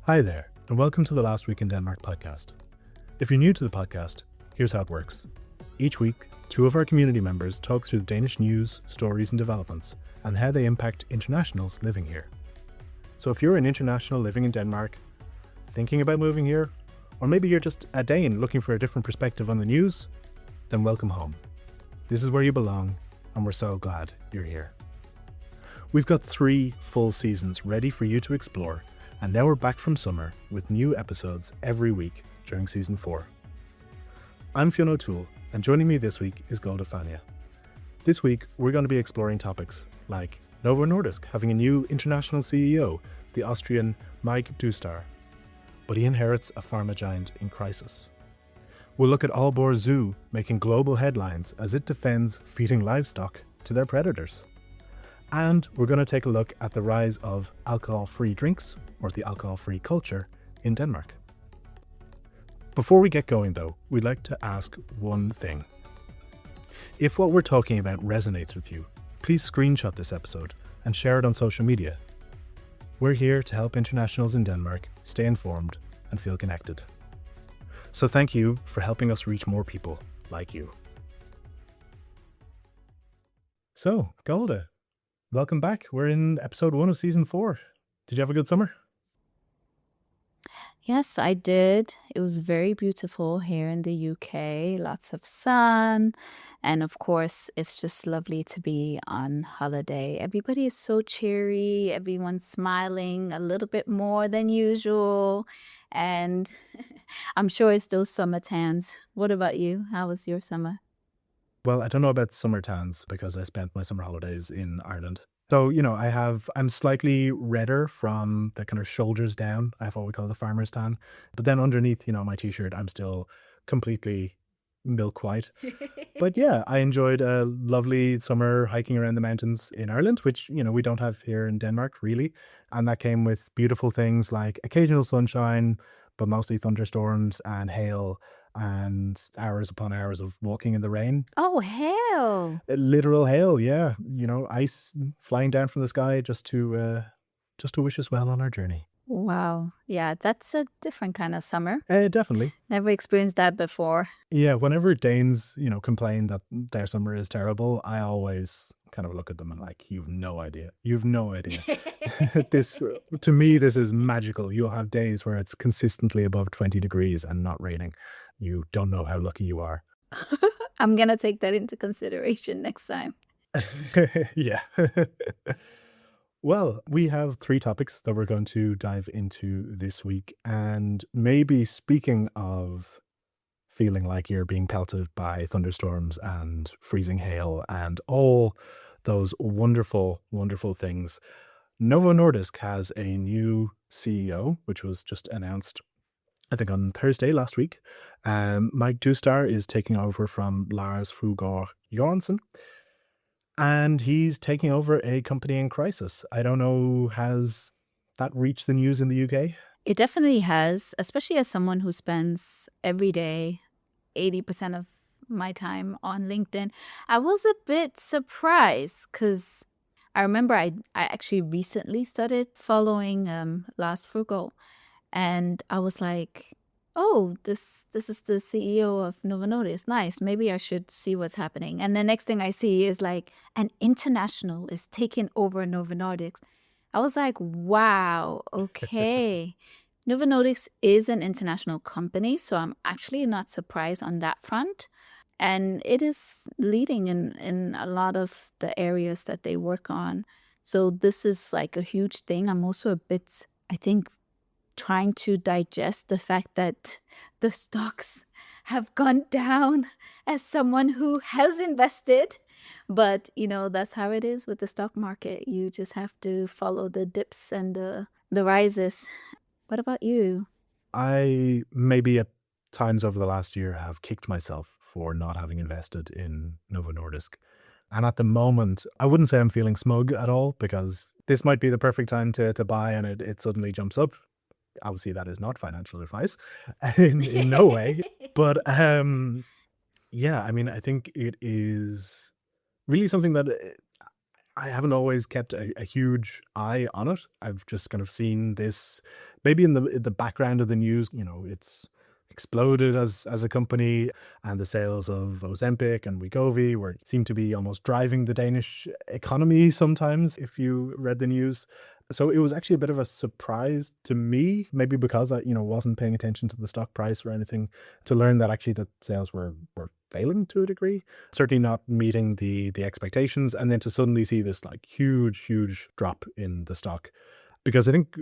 Hi there, and welcome to the Last Week in Denmark podcast. If you're new to the podcast, here's how it works. Each week, two of our community members talk through the Danish news, stories, and developments, and how they impact internationals living here. So if you're an international living in Denmark, thinking about moving here, or maybe you're just a Dane looking for a different perspective on the news, then welcome home. This is where you belong, and we're so glad you're here. We've got 3 full seasons ready for you to explore, and now we're back from summer with new episodes every week during season 4. I'm Fionn O'Toole, and joining me this week is Golda Fania. This week, we're going to be exploring topics like Novo Nordisk having a new international CEO, the Austrian Mike Dustar, but he inherits a pharma giant in crisis. We'll look at Aalborg Zoo making global headlines as it defends feeding livestock to their predators. And we're going to take a look at the rise of alcohol-free drinks, or the alcohol-free culture, in Denmark. Before we get going though, we'd like to ask one thing. If what we're talking about resonates with you, please screenshot this episode and share it on social media. We're here to help internationals in Denmark stay informed and feel connected. So thank you for helping us reach more people like you. So, Golda, welcome back. We're in episode 1 of season 4. Did you have a good summer? Yes, I did. It was very beautiful here in the UK. Lots of sun. And of course, it's just lovely to be on holiday. Everybody is so cheery. Everyone's smiling a little bit more than usual. And I'm sure it's those summer tans. What about you? How was your summer? Well, I don't know about summer tans because I spent my summer holidays in Ireland. So, I'm slightly redder from the kind of shoulders down. I have what we call the farmer's tan. But then underneath, my t-shirt, I'm still completely milk white. But yeah, I enjoyed a lovely summer hiking around the mountains in Ireland, which, we don't have here in Denmark, really. And that came with beautiful things like occasional sunshine, but mostly thunderstorms and hail and hours upon hours of walking in the rain. Oh, hell. Literal hail, yeah. Ice flying down from the sky just to wish us well on our journey. Wow. Yeah, that's a different kind of summer. Definitely. Never experienced that before. Yeah, whenever Danes, complain that their summer is terrible, I always kind of look at them and like, you've no idea. You've no idea. To me, this is magical. You'll have days where it's consistently above 20 degrees and not raining. You don't know how lucky you are. I'm going to take that into consideration next time. Yeah. Well, we have 3 topics that we're going to dive into this week. And maybe speaking of feeling like you're being pelted by thunderstorms and freezing hail and all those wonderful, wonderful things, Novo Nordisk has a new CEO, which was just announced, I think, on Thursday last week. Mike Dustar is taking over from Lars Frugaard Jørgensen. And he's taking over a company in crisis. I don't know, has that reached the news in the UK? It definitely has, especially as someone who spends every day 80% of my time on LinkedIn. I was a bit surprised because I remember I actually recently started following Lars Frugaard, and I was like, oh, this is the CEO of Novo Nordisk. Nice. Maybe I should see what's happening. And the next thing I see is like an international is taking over Novo Nordisk. I was like, wow, okay. Novo Nordisk is an international company, so I'm actually not surprised on that front. And it is leading in a lot of the areas that they work on. So this is like a huge thing. I'm also a bit, I think, trying to digest the fact that the stocks have gone down as someone who has invested. But, that's how it is with the stock market. You just have to follow the dips and the rises. What about you? I maybe at times over the last year have kicked myself for not having invested in Novo Nordisk. And at the moment, I wouldn't say I'm feeling smug at all, because this might be the perfect time to buy and it suddenly jumps up. Obviously, that is not financial advice in no way. But yeah, I mean, I think it is really something that I haven't always kept a huge eye on it. I've just kind of seen this maybe in the background of the news. It's exploded as a company, and the sales of Ozempic and Wegovy seem to be almost driving the Danish economy sometimes, if you read the news. So it was actually a bit of a surprise to me, maybe because I, wasn't paying attention to the stock price or anything, to learn that actually the sales were failing to a degree, certainly not meeting the expectations, and then to suddenly see this like huge drop in the stock. Because I think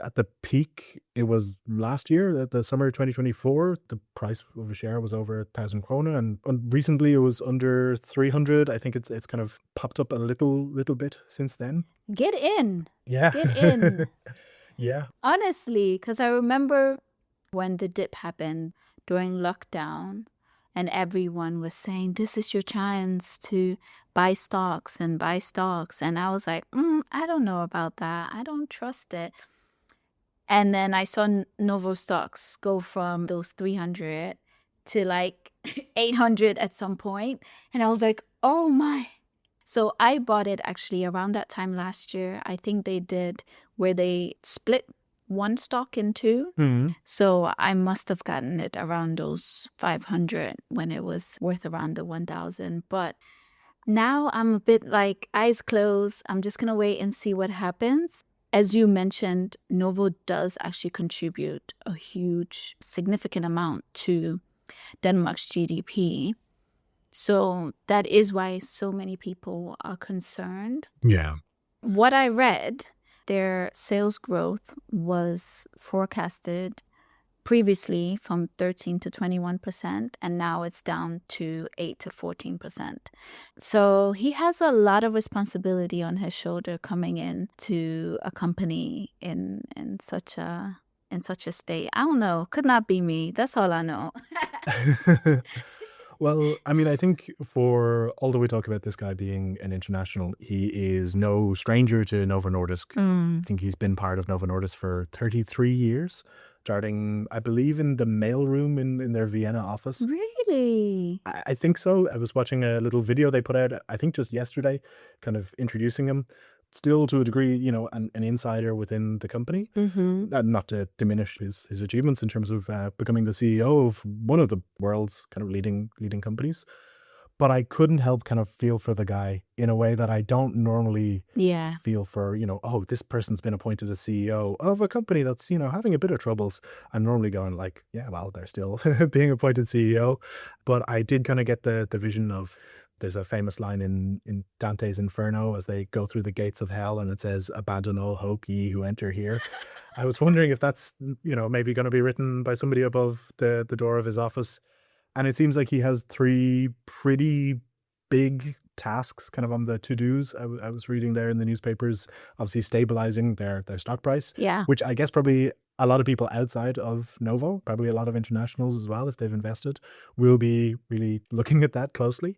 at the peak, it was last year, at the summer of 2024, the price of a share was over 1,000 krona, and recently it was under 300. I think it's kind of popped up a little bit since then. Get in. Yeah. Get in. Yeah. Honestly, because I remember when the dip happened during lockdown, and everyone was saying, this is your chance to buy stocks. And I was like, I don't know about that. I don't trust it. And then I saw Novo stocks go from those 300 to like 800 at some point. And I was like, oh my. So I bought it actually around that time last year. I think they did where they split one stock in two. So I must have gotten it around those 500 when it was worth around the 1,000. But now I'm a bit like eyes closed. I'm just going to wait and see what happens. As you mentioned, Novo does actually contribute a huge, significant amount to Denmark's GDP. So that is why so many people are concerned. Yeah. What I read, their sales growth was forecasted previously from 13 to 21%, and now it's down to 8 to 14%. So he has a lot of responsibility on his shoulder coming in to a company in such a state. I don't know. Could not be me. That's all I know. Well, I mean, I think although we talk about this guy being an international, he is no stranger to Novo Nordisk. I think he's been part of Novo Nordisk for 33 years, starting, I believe, in the mailroom in their Vienna office. Really? I think so. I was watching a little video they put out, I think just yesterday, kind of introducing him. Still, to a degree, an insider within the company. Not to diminish his achievements in terms of becoming the CEO of one of the world's kind of leading companies. But I couldn't help kind of feel for the guy in a way that I don't normally feel for, oh, this person's been appointed as CEO of a company that's, having a bit of troubles. I'm normally going like, yeah, well, they're still being appointed CEO. But I did kind of get the vision of, there's a famous line in Dante's Inferno as they go through the gates of hell, and it says, abandon all hope, ye who enter here. I was wondering if that's, maybe going to be written by somebody above the door of his office. And it seems like he has 3 pretty big tasks kind of on the to-dos. I was reading there in the newspapers, obviously stabilizing their stock price, which I guess probably a lot of people outside of Novo, probably a lot of internationals as well, if they've invested, will be really looking at that closely.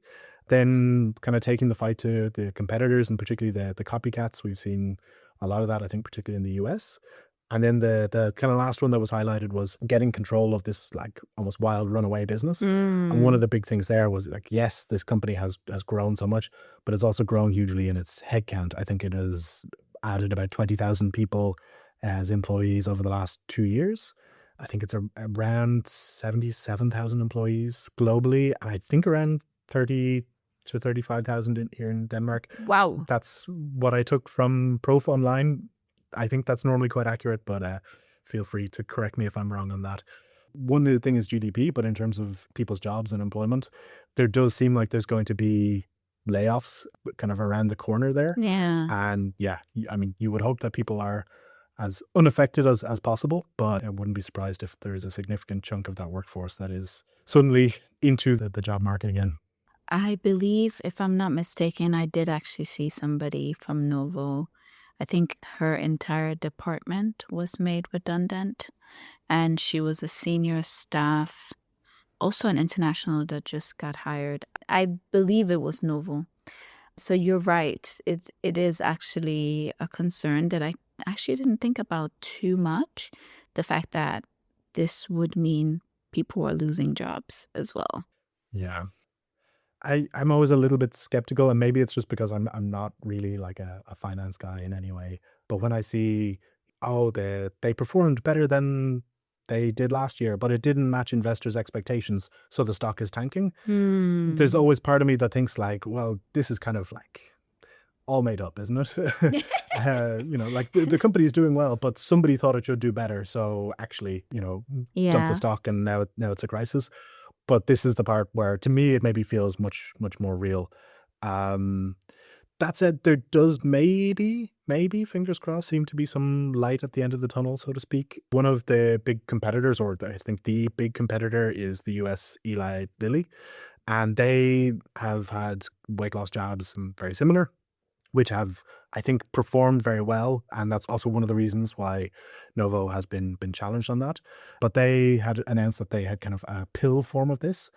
Then kind of taking the fight to the competitors, and particularly the copycats. We've seen a lot of that, I think, particularly in the US. And then the kind of last one that was highlighted was getting control of this like almost wild runaway business. And one of the big things there was like, yes, this company has grown so much, but it's also grown hugely in its headcount. I think it has added about 20,000 people as employees over the last 2 years. I think it's around 77,000 employees globally, and I think around 30 to 35,000 here in Denmark. Wow. That's what I took from Prof Online. I think that's normally quite accurate, but feel free to correct me if I'm wrong on that. One of the things is GDP, but in terms of people's jobs and employment, there does seem like there's going to be layoffs kind of around the corner there. Yeah. And yeah, I mean, you would hope that people are as unaffected as possible, but I wouldn't be surprised if there is a significant chunk of that workforce that is suddenly into the job market again. I believe, if I'm not mistaken, I did actually see somebody from Novo. I think her entire department was made redundant, and she was a senior staff, also an international that just got hired. I believe it was Novo. So you're right. It is actually a concern that I actually didn't think about too much. The fact that this would mean people are losing jobs as well. Yeah. I'm always a little bit skeptical, and maybe it's just because I'm not really like a finance guy in any way. But when I see, oh, they performed better than they did last year, but it didn't match investors' expectations, so the stock is tanking. There's Hmm. always part of me that thinks like, well, this is kind of like all made up, isn't it? Like the company is doing well, but somebody thought it should do better, so actually, dump the Yeah. stock, and now it's a crisis. But this is the part where, to me, it maybe feels much, much more real. Um, that said, there does maybe, fingers crossed, seem to be some light at the end of the tunnel, so to speak. One of the big competitors, or I think the big competitor, is the US Eli Lilly, and they have had weight loss jabs very similar, which have, I think, performed very well. And that's also one of the reasons why Novo has been challenged on that. But they had announced that they had kind of a pill form of this,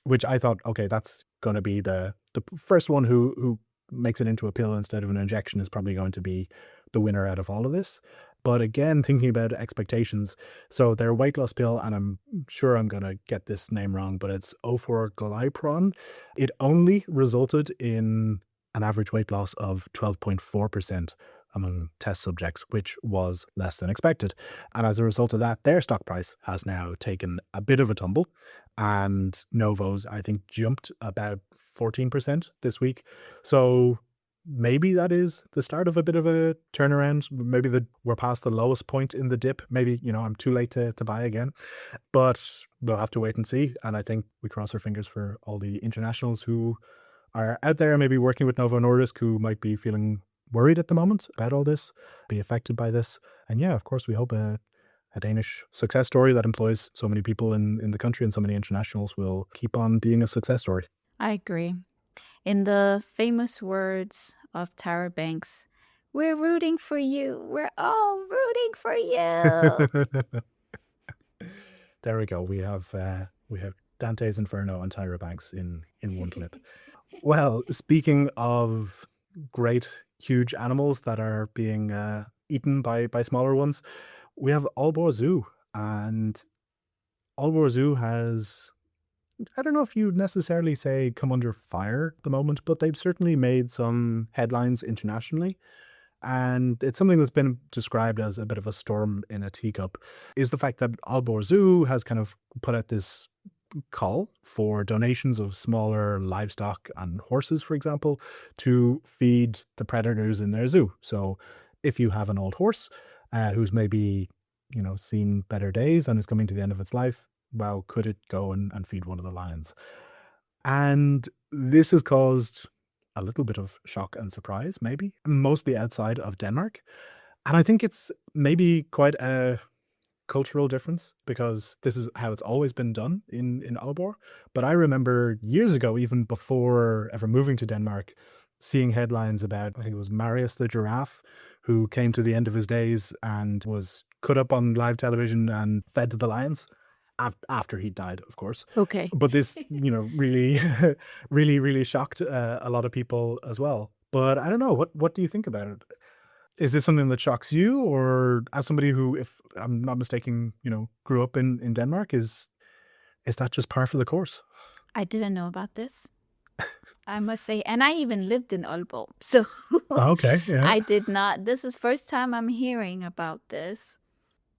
which I thought, okay, that's going to be the first one who makes it into a pill instead of an injection is probably going to be the winner out of all of this. But again, thinking about expectations, so their weight loss pill, and I'm sure I'm going to get this name wrong, but it's 0,4-glypron. It only resulted in an average weight loss of 12.4% among test subjects, which was less than expected. And as a result of that, their stock price has now taken a bit of a tumble. And Novo's, I think, jumped about 14% this week. So maybe that is the start of a bit of a turnaround. Maybe we're past the lowest point in the dip. Maybe, I'm too late to buy again. But we'll have to wait and see. And I think we cross our fingers for all the internationals who are out there, maybe working with Novo Nordisk, who might be feeling worried at the moment about all this, be affected by this. And yeah, of course, we hope a Danish success story that employs so many people in the country and so many internationals will keep on being a success story. I agree. In the famous words of Tyra Banks, we're rooting for you. We're all rooting for you. There we go. We have Dante's Inferno and Tyra Banks in one clip. Well, speaking of great, huge animals that are being eaten by smaller ones, we have Aalborg Zoo. And Aalborg Zoo has, I don't know if you'd necessarily say come under fire at the moment, but they've certainly made some headlines internationally. And it's something that's been described as a bit of a storm in a teacup, is the fact that Aalborg Zoo has kind of put out this call for donations of smaller livestock and horses, for example, to feed the predators in their zoo. So if you have an old horse who's maybe, seen better days and is coming to the end of its life, well, could it go and feed one of the lions? And this has caused a little bit of shock and surprise, maybe, mostly outside of Denmark. And I think it's maybe quite a cultural difference, because this is how it's always been done in Aalborg. But I remember years ago, even before ever moving to Denmark, seeing headlines about, I think it was Marius the giraffe, who came to the end of his days and was cut up on live television and fed to the lions after he died, of course. Okay. But this, really, really, really shocked a lot of people as well. But I don't know, what do you think about it? Is this something that shocks you, or as somebody who, if I'm not mistaken, grew up in Denmark, is that just par for the course? I didn't know about this, I must say. And I even lived in Aalborg. So Okay, yeah. I did not. This is first time I'm hearing about this.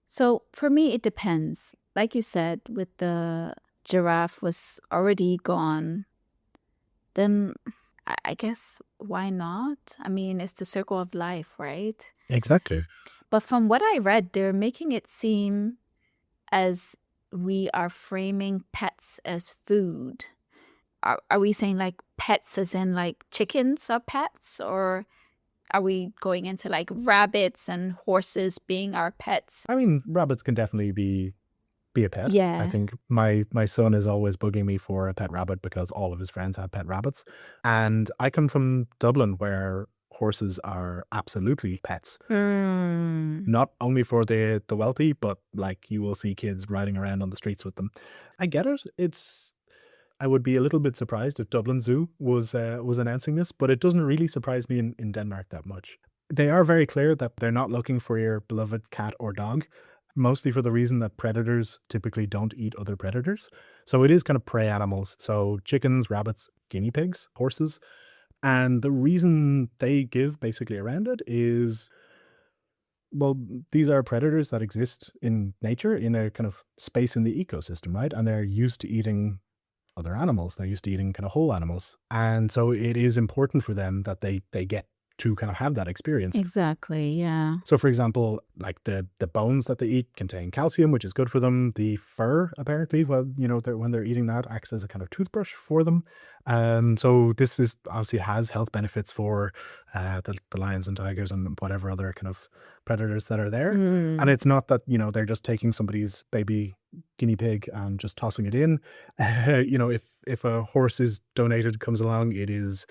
So for me, it depends. Like you said, with the giraffe was already gone, then I guess why not? I mean, it's the circle of life, right? Exactly. But from what I read, they're making it seem as we are framing pets as food. Are we saying like pets as in like chickens are pets? Or are we going into like rabbits and horses being our pets? I mean, rabbits can definitely be a pet. I Yeah. think my son is always bugging me for a pet rabbit because all of his friends have pet rabbits. And I come from Dublin, where horses are absolutely pets. Mm. Not only for the wealthy, but like you will see kids riding around on the streets with them. I get it. I would be a little bit surprised if Dublin Zoo was announcing this, but it doesn't really surprise me in Denmark that much. They are very clear that they're not looking for your beloved cat or dog, mostly for the reason that predators typically don't eat other predators. So it is kind of prey animals. So chickens, rabbits, guinea pigs, horses. And the reason they give basically around it is, well, these are predators that exist in nature in a kind of space in the ecosystem, right? And they're used to eating other animals. They're used to eating kind of whole animals. And so it is important for them that they get to kind of have that experience. Exactly, yeah. So, for example, like the bones that they eat contain calcium, which is good for them. The fur, apparently, well, when they're eating that, acts as a kind of toothbrush for them. So this is obviously has health benefits for the lions and tigers and whatever other kind of predators that are there. And it's not that, they're just taking somebody's baby guinea pig and just tossing it in. If a horse is donated, comes along, it is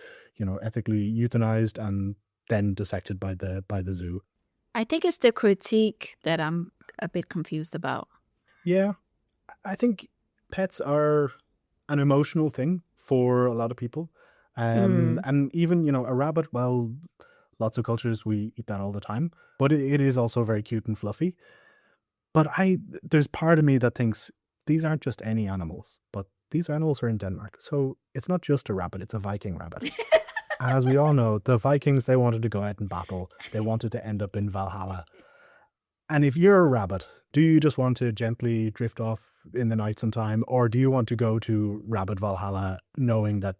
ethically euthanized and then dissected by the zoo. I think it's the critique that I'm a bit confused about. Yeah, I think pets are an emotional thing for a lot of people. And even, a rabbit, well, lots of cultures, we eat that all the time. But it is also very cute and fluffy. But there's part of me that thinks these aren't just any animals, but these animals are in Denmark. So it's not just a rabbit, it's a Viking rabbit. And as we all know, the Vikings, they wanted to go out and battle. They wanted to end up in Valhalla. And if you're a rabbit, do you just want to gently drift off in the night sometime? Or do you want to go to Rabbit Valhalla knowing that,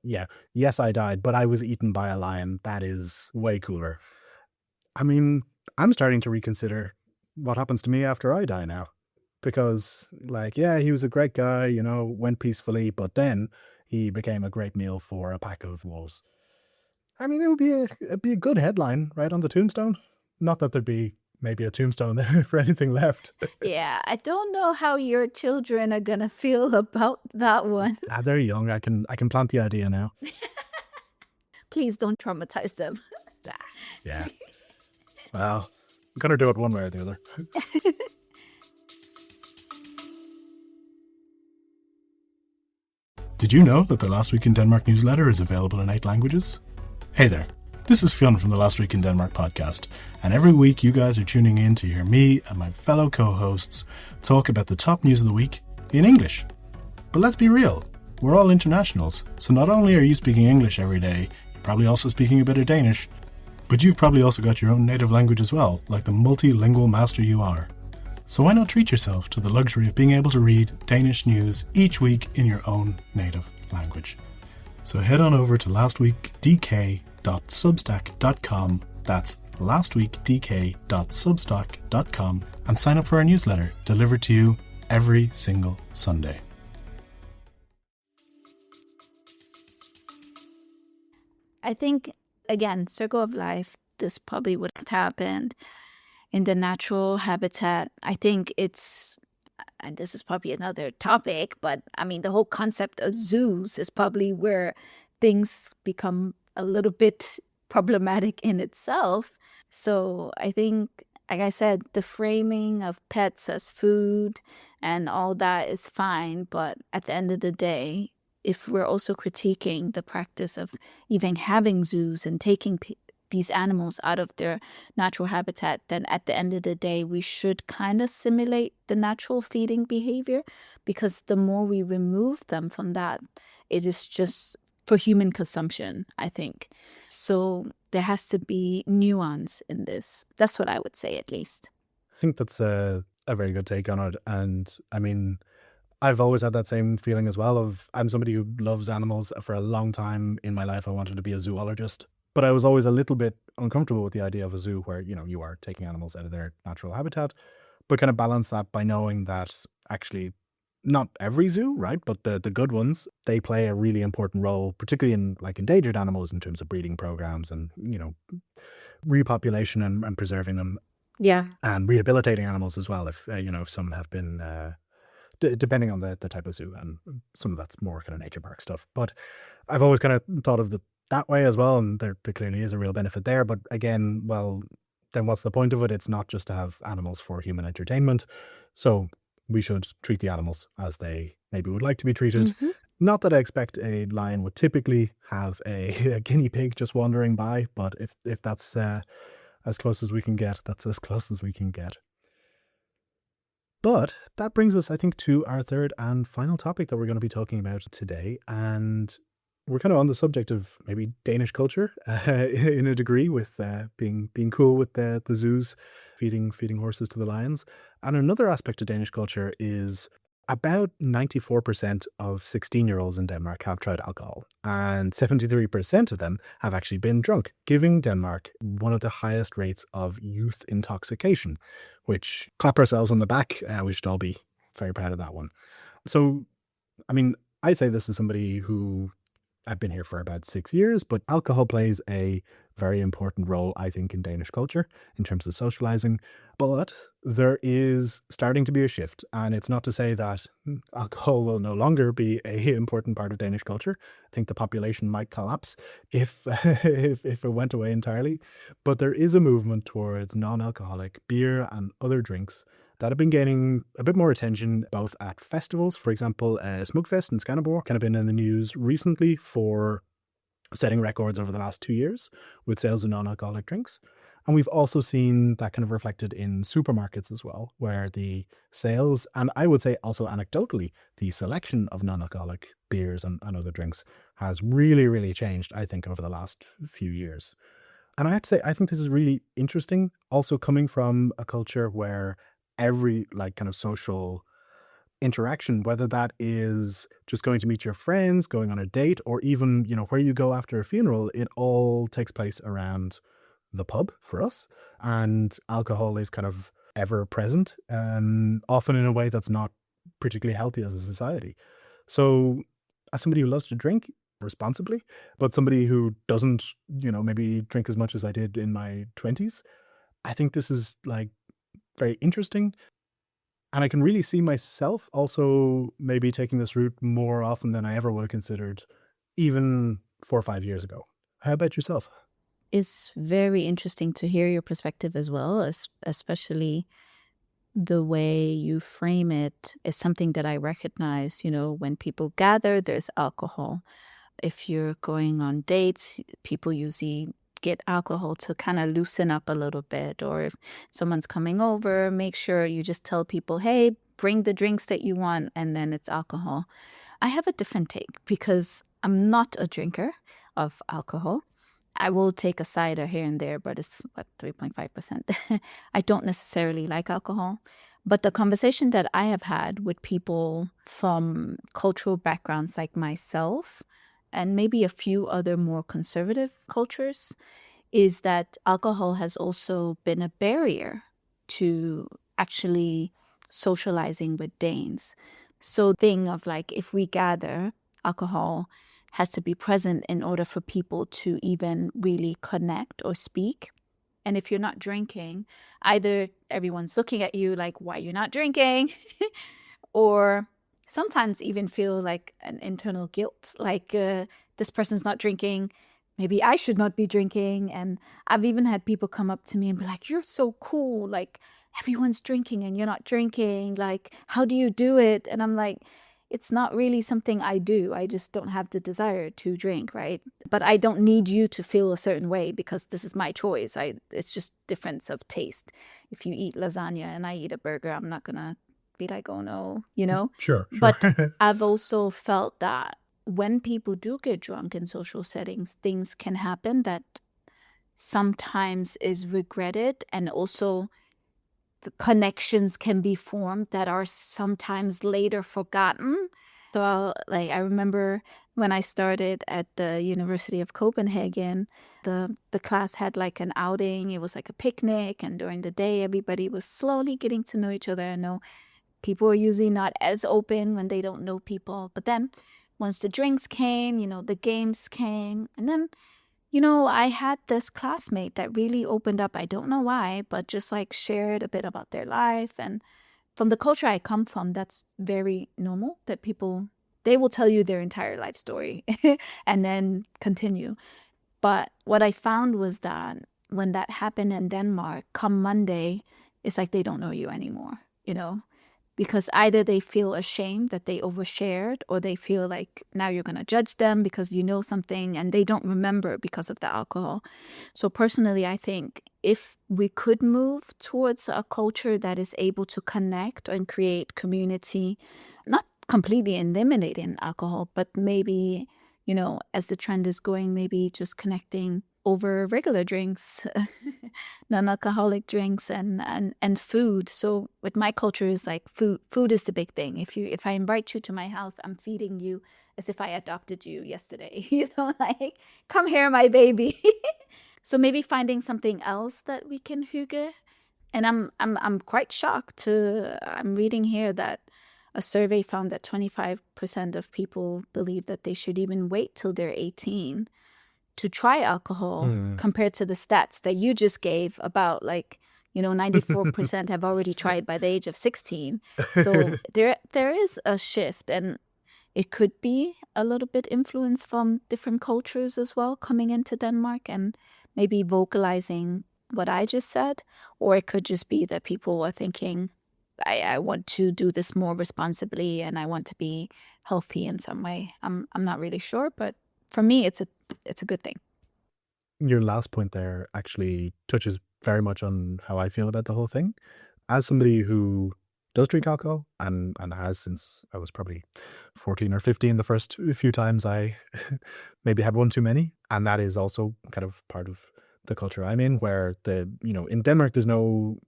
yes, I died, but I was eaten by a lion? That is way cooler. I mean, I'm starting to reconsider what happens to me after I die now. Because, he was a great guy, went peacefully, but then he became a great meal for a pack of wolves. I mean, it'd be a good headline, right, on the tombstone. Not that there'd be maybe a tombstone there for anything left. Yeah, I don't know how your children are gonna feel about that one. They're young. I can plant the idea now. Please don't traumatize them. Yeah. Well, I'm gonna do it one way or the other. Did you know that the Last Week in Denmark newsletter is available in 8 languages? Hey there, this is Fionn from the Last Week in Denmark podcast, and every week you guys are tuning in to hear me and my fellow co-hosts talk about the top news of the week in English. But let's be real, we're all internationals, so not only are you speaking English every day, you're probably also speaking a bit of Danish, but you've probably also got your own native language as well, like the multilingual master you are. So why not treat yourself to the luxury of being able to read Danish news each week in your own native language? So head on over to lastweekdk.substack.com, that's lastweekdk.substack.com, and sign up for our newsletter delivered to you every single Sunday. I think, again, circle of life, this probably would have happened in the natural habitat. I think it's, and this is probably another topic, but I mean, the whole concept of zoos is probably where things become a little bit problematic in itself. So I think, like I said, the framing of pets as food and all that is fine. But at the end of the day, if we're also critiquing the practice of even having zoos and taking these animals out of their natural habitat, then at the end of the day, we should kind of simulate the natural feeding behavior, because the more we remove them from that, it is just for human consumption, I think. So there has to be nuance in this. That's what I would say, at least. I think that's a very good take on it. And I mean, I've always had that same feeling as well of, I'm somebody who loves animals. For a long time in my life, I wanted to be a zoologist. But I was always a little bit uncomfortable with the idea of a zoo where, you are taking animals out of their natural habitat, but kind of balance that by knowing that actually not every zoo, right? But the good ones, they play a really important role, particularly in like endangered animals in terms of breeding programs and, repopulation and preserving them. Yeah. And rehabilitating animals as well, if some have been, depending on the type of zoo, and some of that's more kind of nature park stuff. But I've always kind of thought of that way as well, and there clearly is a real benefit there. But again, well, then what's the point of it? It's not just to have animals for human entertainment. So we should treat the animals as they maybe would like to be treated. Mm-hmm. Not that I expect a lion would typically have a guinea pig just wandering by, but if that's as close as we can get, that's as close as we can get. But that brings us, I think, to our third and final topic that we're going to be talking about today. And we're kind of on the subject of maybe Danish culture in a degree, with being cool with the zoos, feeding horses to the lions. And another aspect of Danish culture is about 94% of 16-year-olds in Denmark have tried alcohol, and 73% of them have actually been drunk, giving Denmark one of the highest rates of youth intoxication, which, clap ourselves on the back, we should all be very proud of that one. So, I mean, I say this as somebody who, I've been here for about 6 years, but alcohol plays a very important role, I think, in Danish culture in terms of socializing. But there is starting to be a shift. And it's not to say that alcohol will no longer be an important part of Danish culture. I think the population might collapse if, if it went away entirely. But there is a movement towards non-alcoholic beer and other drinks that have been gaining a bit more attention, both at festivals. For example, Smukfest in Skanderborg kind of been in the news recently for setting records over the last 2 years with sales of non-alcoholic drinks. And we've also seen that kind of reflected in supermarkets as well, where the sales, and I would say also anecdotally, the selection of non-alcoholic beers and other drinks has really, really changed, I think, over the last few years. And I have to say, I think this is really interesting, also coming from a culture where every like kind of social interaction, whether that is just going to meet your friends, going on a date, or even, where you go after a funeral, it all takes place around the pub for us. And alcohol is kind of ever present, and often in a way that's not particularly healthy as a society. So, as somebody who loves to drink responsibly, but somebody who doesn't, maybe drink as much as I did in my 20s, I think this is like very interesting. And I can really see myself also maybe taking this route more often than I ever would have considered even 4 or 5 years ago. How about yourself? It's very interesting to hear your perspective as well, especially the way you frame it is something that I recognize. When people gather, there's alcohol. If you're going on dates, people usually get alcohol to kind of loosen up a little bit. Or if someone's coming over, make sure you just tell people, hey, bring the drinks that you want, and then it's alcohol. I have a different take because I'm not a drinker of alcohol. I will take a cider here and there, but it's 3.5%. I don't necessarily like alcohol. But the conversation that I have had with people from cultural backgrounds like myself, and maybe a few other more conservative cultures, is that alcohol has also been a barrier to actually socializing with Danes. So thing of like, if we gather, alcohol has to be present in order for people to even really connect or speak. And if you're not drinking, either everyone's looking at you like, why you're not drinking? Or sometimes even feel like an internal guilt, like this person's not drinking, maybe I should not be drinking. And I've even had people come up to me and be like, you're so cool, like everyone's drinking and you're not drinking, like how do you do it? And I'm like, it's not really something I do. I just don't have the desire to drink, right? But I don't need you to feel a certain way because this is my choice. It's just difference of taste. If you eat lasagna and I eat a burger, I'm not gonna be like, oh no. Sure, But sure. I've also felt that when people do get drunk in social settings, things can happen that sometimes is regretted, and also the connections can be formed that are sometimes later forgotten. So I remember when I started at the University of Copenhagen, the class had like an outing. It was like a picnic, and during the day everybody was slowly getting to know each other. I know people are usually not as open when they don't know people. But then once the drinks came, the games came, and then I had this classmate that really opened up. I don't know why, but just like shared a bit about their life. And from the culture I come from, that's very normal that people, they will tell you their entire life story and then continue. But what I found was that when that happened in Denmark, come Monday, it's like they don't know you anymore. Because either they feel ashamed that they overshared, or they feel like now you're going to judge them because you know something and they don't remember because of the alcohol. So personally, I think if we could move towards a culture that is able to connect and create community, not completely eliminating alcohol, but maybe as the trend is going, maybe just connecting over regular drinks, non-alcoholic drinks and food. So with my culture is like food is the big thing. If I invite you to my house, I'm feeding you as if I adopted you yesterday. Like, come here, my baby. So maybe finding something else that we can hygge. And I'm quite shocked I'm reading here that a survey found that 25% of people believe that they should even wait till they're 18 to try alcohol, compared to the stats that you just gave about, like, 94% have already tried by the age of 16. So there is a shift, and it could be a little bit influenced from different cultures as well coming into Denmark and maybe vocalizing what I just said. Or it could just be that people are thinking, I want to do this more responsibly and I want to be healthy in some way. I'm not really sure, but for me, it's a good thing. Your last point there actually touches very much on how I feel about the whole thing. As somebody who does drink alcohol and has since I was probably 14 or 15, the first few times I maybe had one too many. And that is also kind of part of the culture I'm in, where in Denmark, there's no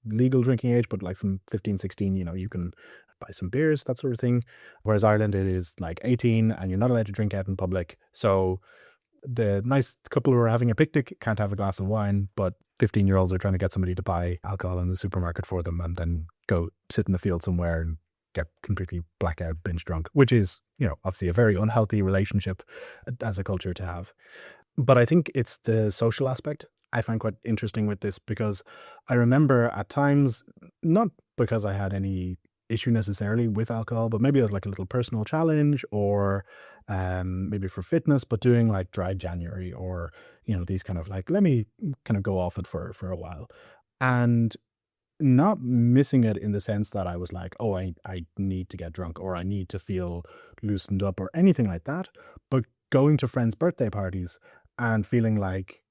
legal drinking age, but like from 15, 16, you can buy some beers, that sort of thing. Whereas Ireland, it is like 18 and you're not allowed to drink out in public. So the nice couple who are having a picnic can't have a glass of wine, but 15-year-olds are trying to get somebody to buy alcohol in the supermarket for them and then go sit in the field somewhere and get completely blackout, binge drunk, which is, obviously a very unhealthy relationship as a culture to have. But I think it's the social aspect I find quite interesting with this, because I remember at times, not because I had any issue necessarily with alcohol, but maybe it was like a little personal challenge, or maybe for fitness, but doing like dry January, or these kind of like, let me kind of go off it for a while, and not missing it in the sense that I was like, oh, I need to get drunk, or I need to feel loosened up, or anything like that, but going to friends' birthday parties and feeling like,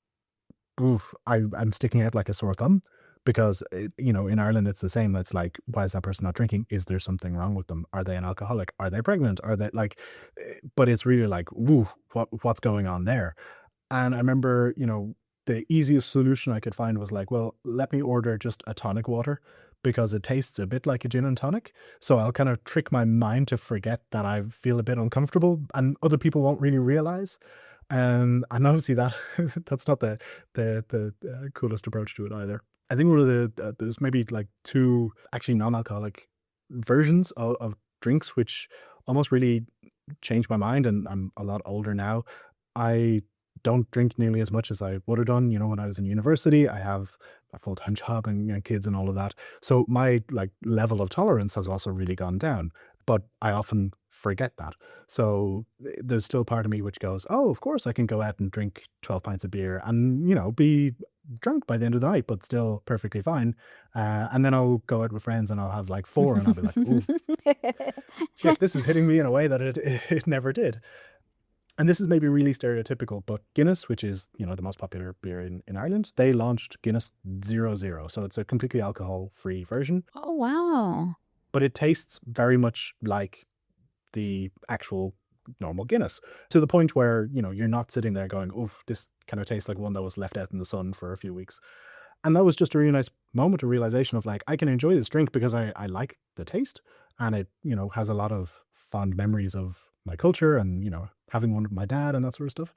oof, I'm sticking out like a sore thumb, because in Ireland it's the same. It's like, why is that person not drinking? Is there something wrong with them? Are they an alcoholic? Are they pregnant? Are they like? But it's really like, ooh, what's going on there? And I remember, the easiest solution I could find was like, well, let me order just a tonic water, because it tastes a bit like a gin and tonic. So I'll kind of trick my mind to forget that I feel a bit uncomfortable, and other people won't really realize. And obviously that's not the coolest approach to it either. I think one of there's maybe like two actually non-alcoholic versions of drinks, which almost really changed my mind. And I'm a lot older now. I don't drink nearly as much as I would have done, when I was in university. I have a full-time job and kids and all of that. So my like level of tolerance has also really gone down, but I often forget that. So there's still part of me which goes, oh, of course I can go out and drink 12 pints of beer and, be drunk by the end of the night, but still perfectly fine. And then I'll go out with friends and I'll have like 4 and I'll be like, ooh, shit, this is hitting me in a way that it never did. And this is maybe really stereotypical, but Guinness, which is, the most popular beer in Ireland, they launched Guinness 00. So it's a completely alcohol-free version. Oh, wow. But it tastes very much like the actual normal Guinness, to the point where, you're not sitting there going, oof, this kind of tastes like one that was left out in the sun for a few weeks. And that was just a really nice moment of realization of like, I can enjoy this drink because I like the taste, and it, has a lot of fond memories of my culture and, having one with my dad and that sort of stuff.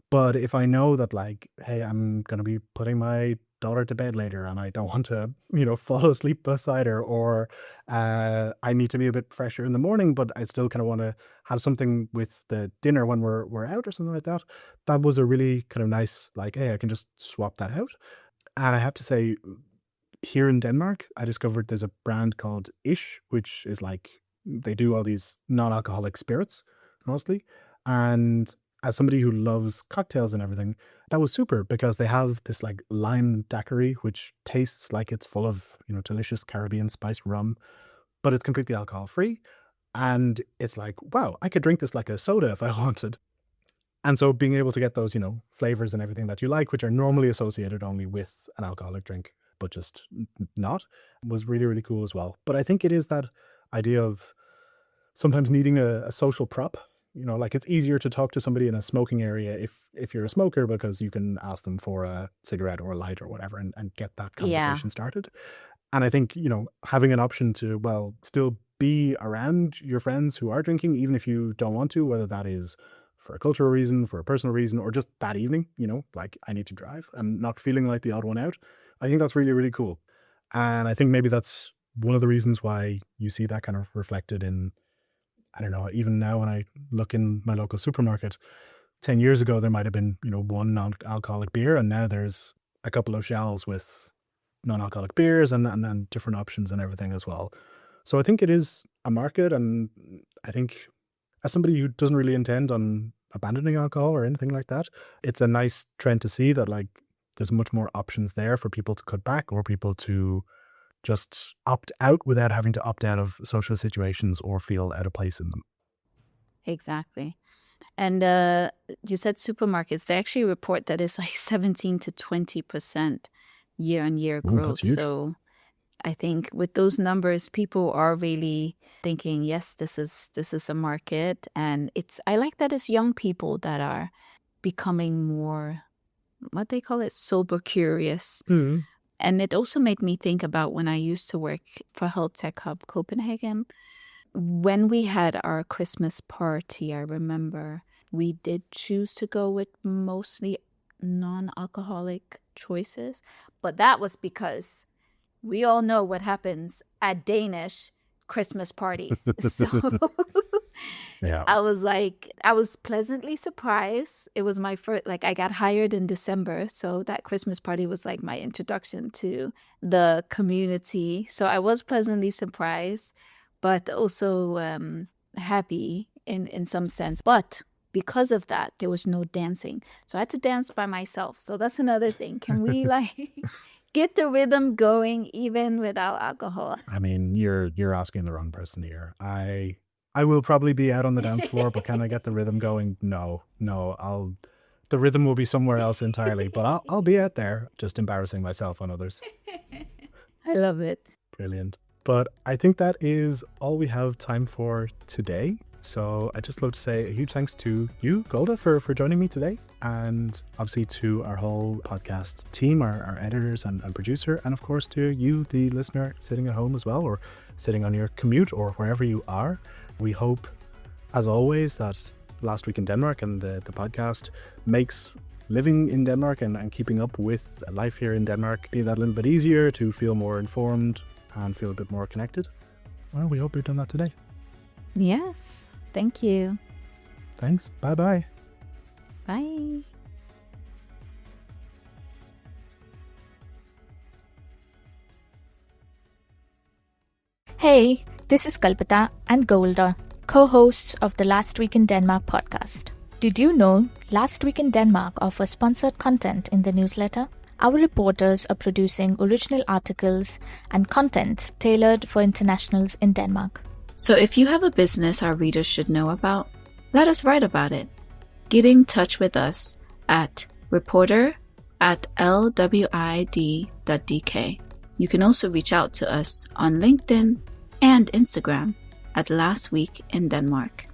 But if I know that like, hey, I'm going to be putting my daughter to bed later and I don't want to, fall asleep beside her, or I need to be a bit fresher in the morning, but I still kind of want to have something with the dinner when we're out or something like that, that was a really kind of nice, like, hey, I can just swap that out. And I have to say, here in Denmark, I discovered there's a brand called Ish, which is like, they do all these non-alcoholic spirits mostly. And as somebody who loves cocktails and everything, that was super, because they have this like lime daiquiri, which tastes like it's full of, delicious Caribbean spiced rum, but it's completely alcohol free. And it's like, wow, I could drink this like a soda if I wanted. And so being able to get those, flavors and everything that you like, which are normally associated only with an alcoholic drink, but just not, was really, really cool as well. But I think it is that idea of sometimes needing a social prop like it's easier to talk to somebody in a smoking area if you're a smoker, because you can ask them for a cigarette or a light or whatever and get that Yeah. conversation started. And I think, having an option to, well, still be around your friends who are drinking, even if you don't want to, whether that is for a cultural reason, for a personal reason, or just that evening, like I need to drive and not feeling like the odd one out. I think that's really, really cool. And I think maybe that's one of the reasons why you see that kind of reflected in, I don't know, even now when I look in my local supermarket, 10 years ago, there might have been, one non-alcoholic beer, and now there's a couple of shelves with non-alcoholic beers and different options and everything as well. So I think it is a market, and I think as somebody who doesn't really intend on abandoning alcohol or anything like that, it's a nice trend to see that like there's much more options there for people to cut back or people to just opt out without having to opt out of social situations or feel out of place in them. Exactly. And you said supermarkets. They actually report that it's like 17 to 20% year-on-year Ooh, growth. that's huge. So I think with those numbers, people are really thinking, yes, this is a market. And I like that it's young people that are becoming more, what they call it, sober curious. Mm. And it also made me think about when I used to work for Health Tech Hub Copenhagen. When we had our Christmas party, I remember we did choose to go with mostly non-alcoholic choices. But that was because we all know what happens at Danish Christmas parties. So Yeah. I was pleasantly surprised. It was my first, like I got hired in December. So that Christmas party was like my introduction to the community. So I was pleasantly surprised, but also happy in some sense. But because of that, there was no dancing. So I had to dance by myself. So that's another thing. Can we get the rhythm going even without alcohol? I mean, you're asking the wrong person here. I will probably be out on the dance floor, but can I get the rhythm going? No. The rhythm will be somewhere else entirely, but I'll be out there just embarrassing myself on others. I love it. Brilliant. But I think that is all we have time for today. So I'd just love to say a huge thanks to you, Golda, for joining me today. And obviously to our whole podcast team, our editors and producer. And of course to you, the listener, sitting at home as well, or sitting on your commute or wherever you are. We hope, as always, that Last Week in Denmark and the podcast makes living in Denmark and keeping up with life here in Denmark be that little bit easier, to feel more informed and feel a bit more connected. Well, we hope you've done that today. Yes. Thank you. Thanks. Bye-bye. Bye. Hey, this is Kalpita and Golda, co-hosts of the Last Week in Denmark podcast. Did you know Last Week in Denmark offers sponsored content in the newsletter? Our reporters are producing original articles and content tailored for internationals in Denmark. So if you have a business our readers should know about, let us write about it. Get in touch with us at reporter@lwid.dk. You can also reach out to us on LinkedIn and Instagram at Last Week in Denmark.